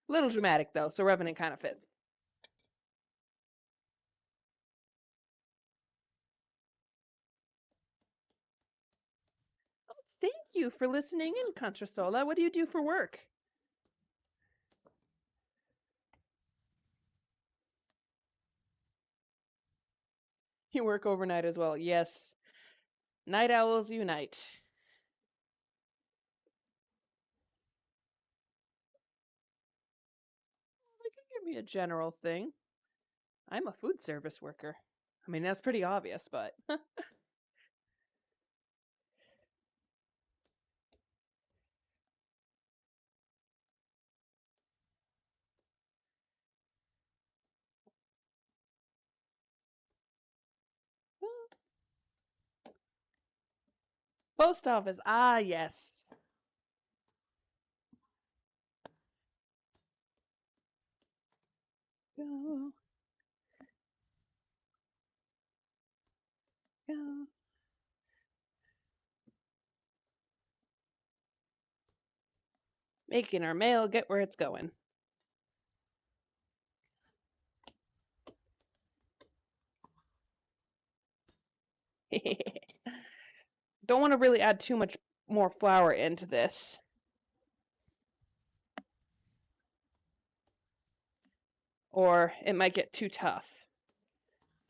A little dramatic though, so Revenant kind of fits. Oh, thank you for listening in, Contrasola. What do you do for work? You work overnight as well. Yes. Night owls unite. They could give me a general thing. I'm a food service worker. I mean, that's pretty obvious, but post office. Ah, yes. Go, go. Making our mail get where it's going. Don't want to really add too much more flour into this, or it might get too tough.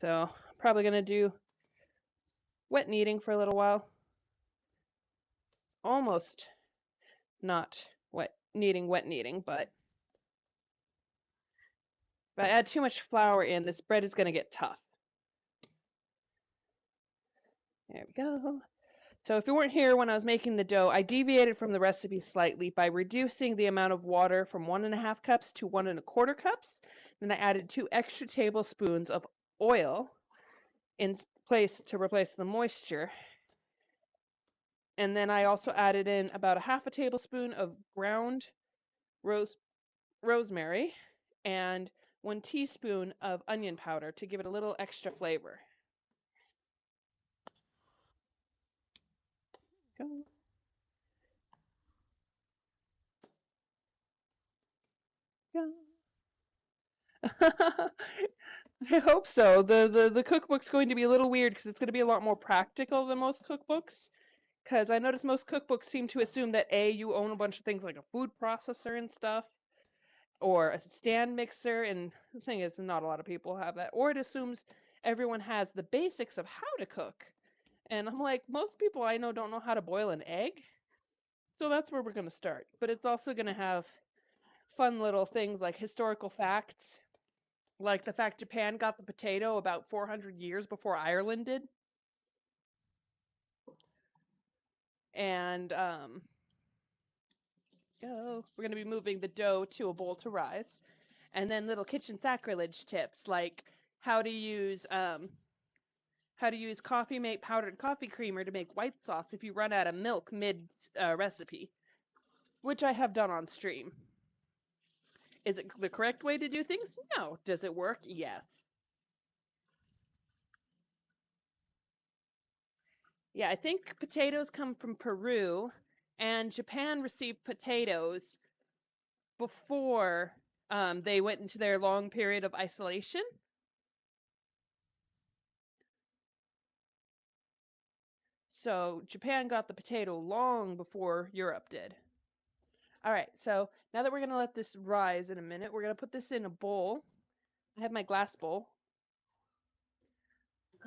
So, probably going to do wet kneading for a little while. It's almost not wet kneading, but if I add too much flour in, this bread is going to get tough. There we go. So if you weren't here when I was making the dough, I deviated from the recipe slightly by reducing the amount of water from 1.5 cups to 1.25 cups. Then I added 2 extra tablespoons of oil in place to replace the moisture. And then I also added in about 1/2 tablespoon of ground rosemary and 1 teaspoon of onion powder to give it a little extra flavor. Go. Go. I hope so. The cookbook's going to be a little weird because it's going to be a lot more practical than most cookbooks. Because I notice most cookbooks seem to assume that A, you own a bunch of things like a food processor and stuff, or a stand mixer, and the thing is, not a lot of people have that. Or it assumes everyone has the basics of how to cook. And I'm like, most people I know don't know how to boil an egg. So that's where we're going to start. But it's also going to have fun little things like historical facts, like the fact Japan got the potato about 400 years before Ireland did. And we're going to be moving the dough to a bowl to rise. And then little kitchen sacrilege tips like how to use um, how to use coffee mate powdered coffee creamer to make white sauce if you run out of milk mid recipe, which I have done on stream. Is it the correct way to do things? No. Does it work? Yes. Yeah, I think potatoes come from Peru, and Japan received potatoes before they went into their long period of isolation. So Japan got the potato long before Europe did. All right, so now that we're going to let this rise in a minute, we're going to put this in a bowl. I have my glass bowl.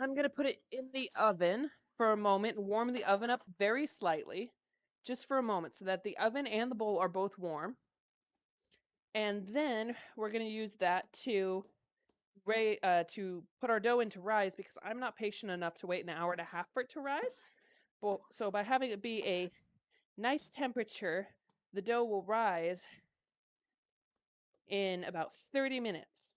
I'm going to put it in the oven for a moment and warm the oven up very slightly, just for a moment, so that the oven and the bowl are both warm. And then we're going to use that to put our dough into rise because I'm not patient enough to wait 1.5 hours for it to rise. So by having it be a nice temperature, the dough will rise in about 30 minutes.